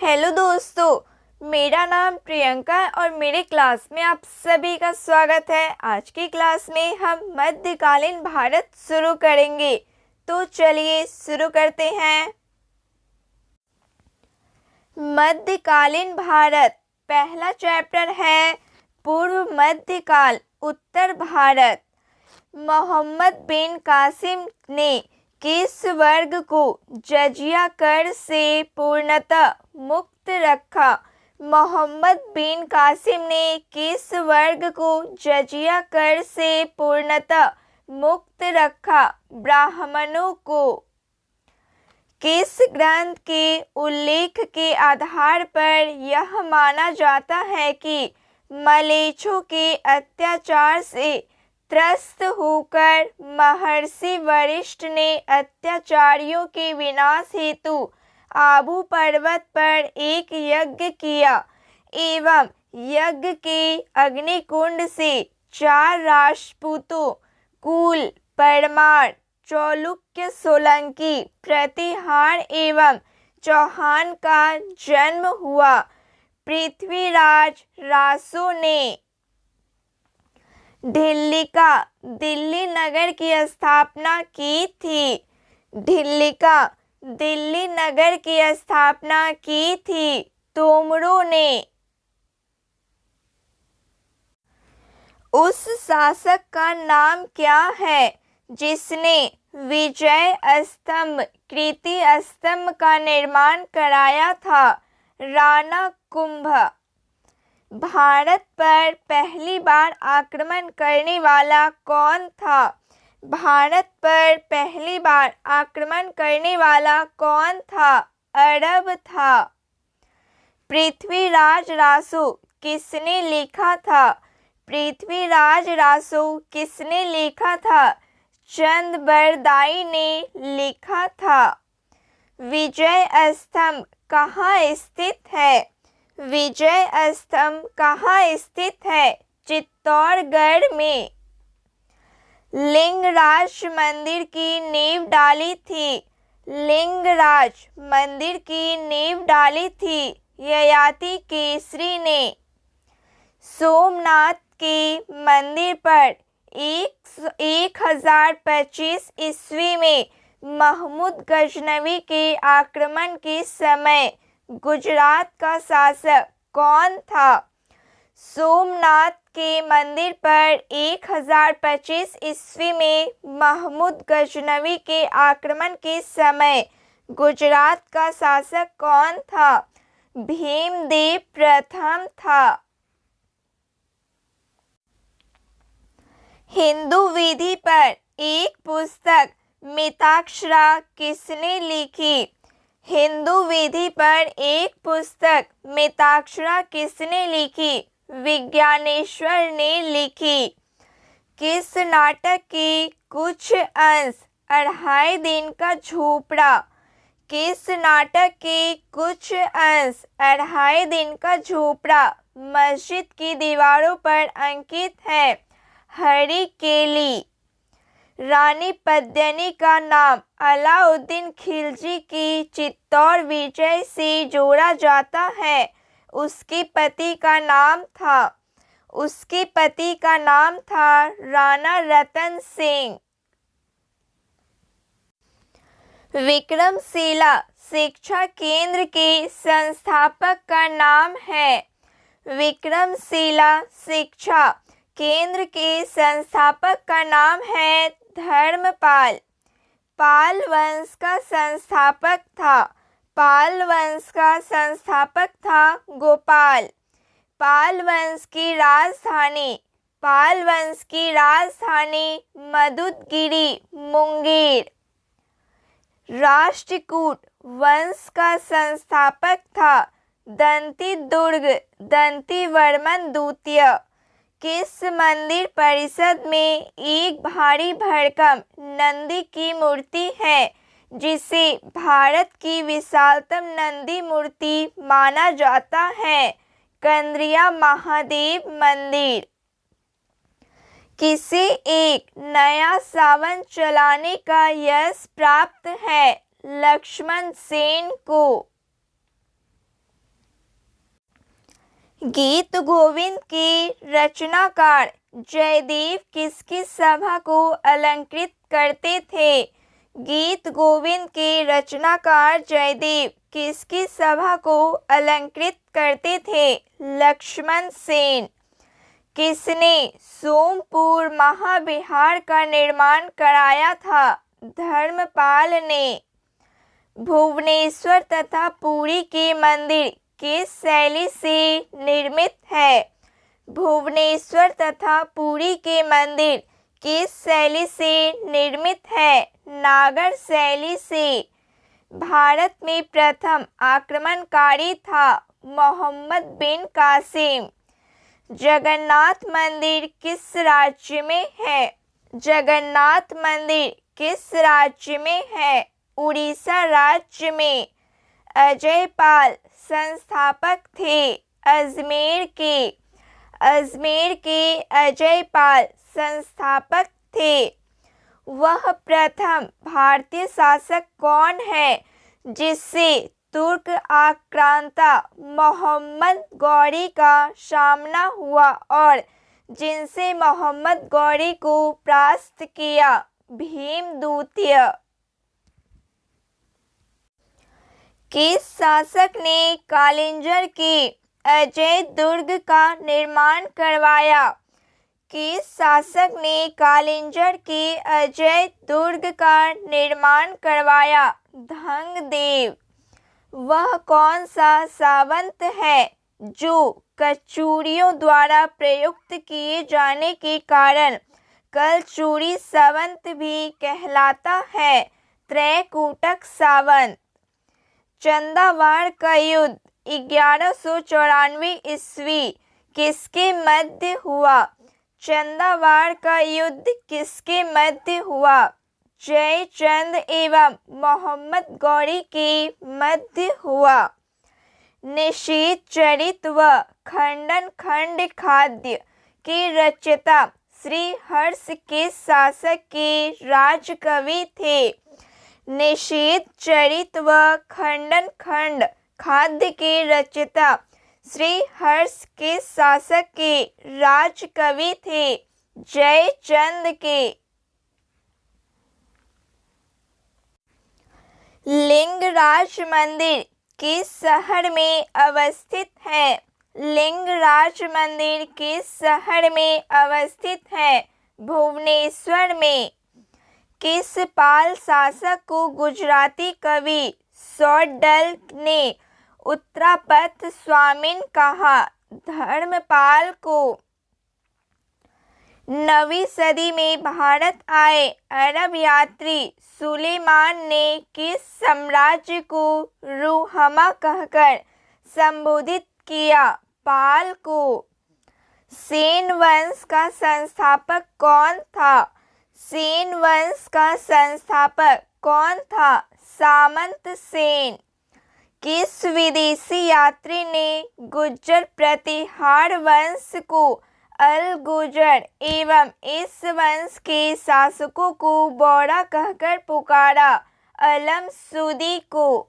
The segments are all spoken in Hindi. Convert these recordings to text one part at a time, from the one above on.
हेलो दोस्तों, मेरा नाम प्रियंका और मेरे क्लास में आप सभी का स्वागत है। आज की क्लास में हम मध्यकालीन भारत शुरू करेंगे, तो चलिए शुरू करते हैं। मध्यकालीन भारत पहला चैप्टर है पूर्व मध्यकाल उत्तर भारत। मोहम्मद बिन कासिम ने किस वर्ग को जजिया कर से पूर्णतः मुक्त रखा? मोहम्मद बिन कासिम ने किस वर्ग को जजिया कर से पूर्णतः मुक्त रखा? ब्राह्मणों को। किस ग्रंथ के उल्लेख के आधार पर यह माना जाता है कि मलेच्छों के अत्याचार से त्रस्त होकर महर्षि वशिष्ठ ने अत्याचारियों के विनाश हेतु आबू पर्वत पर एक यज्ञ किया एवं यज्ञ के अग्निकुंड से 4 राजपूतों कुल परमार, चालुक्य, सोलंकी, प्रतिहार एवं चौहान का जन्म हुआ? पृथ्वीराज रासो ने दिल्ली नगर की स्थापना की थी। दिल्ली नगर की स्थापना की थी तोमरों ने। उस शासक का नाम क्या है जिसने विजय स्तंभ कीर्ति स्तंभ का निर्माण कराया था? राणा कुंभ। भारत पर पहली बार आक्रमण करने वाला कौन था? भारत पर पहली बार आक्रमण करने वाला कौन था? अरब था। पृथ्वीराज रासो किसने लिखा था? पृथ्वीराज रासो किसने लिखा था? चंद बरदाई ने लिखा था। विजय स्तंभ कहाँ स्थित है? विजय स्तंभ कहाँ स्थित है? चित्तौड़गढ़ में। लिंगराज मंदिर की नींव डाली थी। लिंगराज मंदिर की नींव डाली थी ययाति केसरी ने। सोमनाथ के मंदिर पर 1025 ईस्वी में महमूद गजनवी के आक्रमण के समय गुजरात का शासक कौन था? सोमनाथ के मंदिर पर 1025 ईस्वी में महमूद गजनवी के आक्रमण के समय गुजरात का शासक कौन था? भीमदेव प्रथम था। हिंदू विधि पर एक पुस्तक मिताक्षरा किसने लिखी? हिंदू विधि पर एक पुस्तक मिताक्षरा किसने लिखी? विज्ञानेश्वर ने लिखी। किस नाटक के कुछ अंश 2.5 दिन का झोपड़ा? किस नाटक के कुछ अंश 2.5 दिन का झोपड़ा मस्जिद की दीवारों पर अंकित है? हरी केली। रानी पद्मिनी का नाम अलाउद्दीन खिलजी की चित्तौड़ विजय से जोड़ा जाता है। उसके पति का नाम था राणा रतन सिंह। विक्रमशिला शिक्षा केंद्र के संस्थापक का नाम है। विक्रमशिला शिक्षा केंद्र के संस्थापक का नाम है धर्मपाल। पाल वंश का संस्थापक था गोपाल। पाल वंश की राजधानी मदुदगिरी मुंगेर। राष्ट्रकूट वंश का संस्थापक था दंतिवर्मन द्वितीय। किस मंदिर परिसर में एक भारी भरकम नंदी की मूर्ति है जिसे भारत की विशालतम नंदी मूर्ति माना जाता है? कंद्रिया महादेव मंदिर। किसे एक नया सावन चलाने का यश प्राप्त है? लक्ष्मण सेन को। गीत गोविंद के रचनाकार जयदेव किसकी सभा को अलंकृत करते थे? गीत गोविंद के रचनाकार जयदेव किसकी सभा को अलंकृत करते थे? लक्ष्मण सेन। किसने सोमपुर महाविहार का निर्माण कराया था? धर्मपाल ने। भुवनेश्वर तथा पुरी के मंदिर किस शैली से निर्मित है? भुवनेश्वर तथा पुरी के मंदिर किस शैली से निर्मित है? नागर शैली से। भारत में प्रथम आक्रमणकारी था मोहम्मद बिन कासिम। जगन्नाथ मंदिर किस राज्य में है? जगन्नाथ मंदिर किस राज्य में है? उड़ीसा राज्य में। अजयपाल संस्थापक थे अजमेर के। अजमेर के अजयपाल संस्थापक थे। वह प्रथम भारतीय शासक कौन है जिससे तुर्क आक्रांता मोहम्मद गौरी का सामना हुआ और जिनसे मोहम्मद गौरी को परास्त किया? भीम द्वितीय। किस शासक ने कालिंजर के अजय दुर्ग का निर्माण करवाया? किस शासक ने कालिंजर के अजय दुर्ग का निर्माण करवाया? धंगदेव। वह कौन सा सावंत है जो कचूरियों द्वारा प्रयुक्त किए जाने के कारण कलचूरी सावंत भी कहलाता है? त्रैकूटक सावंत। चंदावाड़ का युद्ध 1194 ईस्वी किसके मध्य हुआ? चंदावाड़ का युद्ध किसके मध्य हुआ? जयचंद एवं मोहम्मद गौरी के मध्य हुआ। निषेध चरित व खंडन खंड खाद्य के रचयिता श्री हर्ष किस शासक के राजकवि थे? निषेध चरित व खंडन खंड खाद्य के रचयिता श्री हर्ष के शासक के राजकवि थे? जयचंद के। लिंगराज मंदिर किस शहर में अवस्थित है? लिंगराज मंदिर किस शहर में अवस्थित है? भुवनेश्वर में। किस पाल शासक को गुजराती कवि सौडल ने उत्तरापथ स्वामिन कहा? धर्मपाल को। 9वीं सदी में भारत आए अरब यात्री सुलेमान ने किस साम्राज्य को रुहमा कहकर संबोधित किया? पाल को। सेन वंश का संस्थापक कौन था? सेन वंश का संस्थापक कौन था? सामंत सेन। किस विदेशी यात्री ने गुर्जर प्रतिहार वंश को अल गुर्जर एवं इस वंश के शासकों को बौड़ा कहकर पुकारा? अलम सूदी को।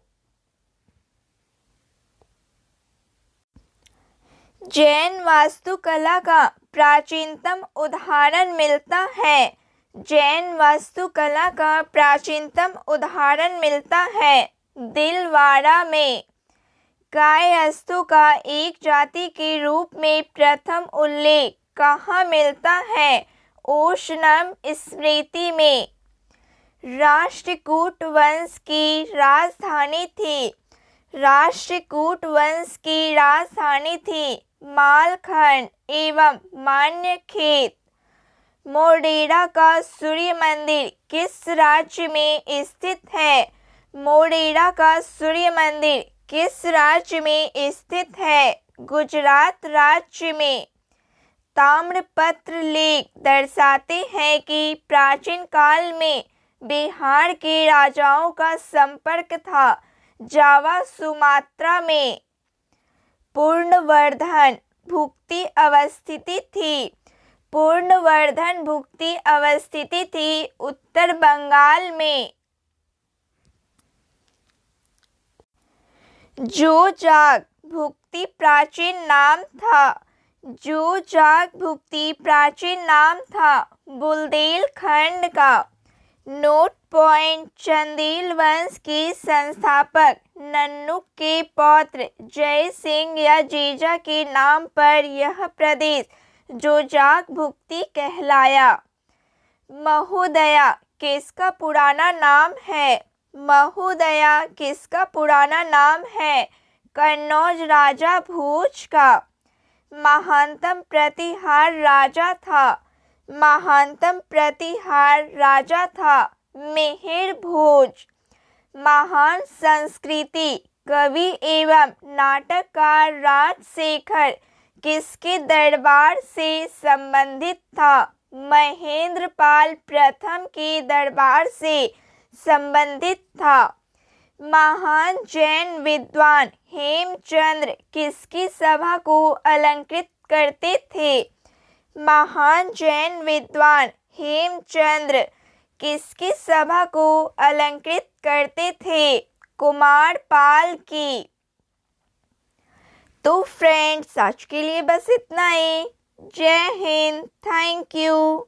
जैन वास्तुकला का प्राचीनतम उदाहरण मिलता है? जैन वास्तुकला का प्राचीनतम उदाहरण मिलता है दिलवाड़ा में। कायस्थों का एक जाति के रूप में प्रथम उल्लेख कहाँ मिलता है? ओशनम स्मृति में। राष्ट्रकूट वंश की राजधानी थी। राष्ट्रकूट वंश की राजधानी थी मालखंड एवं मान्यखेत। मोढेरा का सूर्य मंदिर किस राज्य में स्थित है? मोढेरा का सूर्य मंदिर किस राज्य में स्थित है? गुजरात राज्य में। ताम्रपत्र लेख दर्शाते हैं कि प्राचीन काल में बिहार के राजाओं का संपर्क था जावा सुमात्रा में। पूर्णवर्धन भुक्ति अवस्थिति थी। पूर्णवर्धन भुक्ति अवस्थिति थी उत्तर बंगाल में। जो जाग भुक्ति प्राचीन नाम था? जोजाक भुक्ति प्राचीन नाम था बुंदेलखंड का। नोट पॉइंट, चंदेल वंश के संस्थापक नन्नुक के पौत्र जय सिंह या जीजा के नाम पर यह प्रदेश जोजाक भुक्ति कहलाया। महोदया किसका पुराना नाम है? महोदया किसका पुराना नाम है? कन्नौज राजा भोज का। महानतम प्रतिहार राजा था? महानतम प्रतिहार राजा था मिहिर भोज। महान संस्कृति कवि एवं नाटककार राजशेखर किसके दरबार से संबंधित था? महेंद्रपाल प्रथम के दरबार से संबंधित था। महान जैन विद्वान हेमचंद्र किसकी सभा को अलंकृत करते थे? महान जैन विद्वान हेमचंद्र किसकी सभा को अलंकृत करते थे? कुमारपाल की। तो फ्रेंड्स आज के लिए बस इतना ही। जय हिंद, थैंक यू।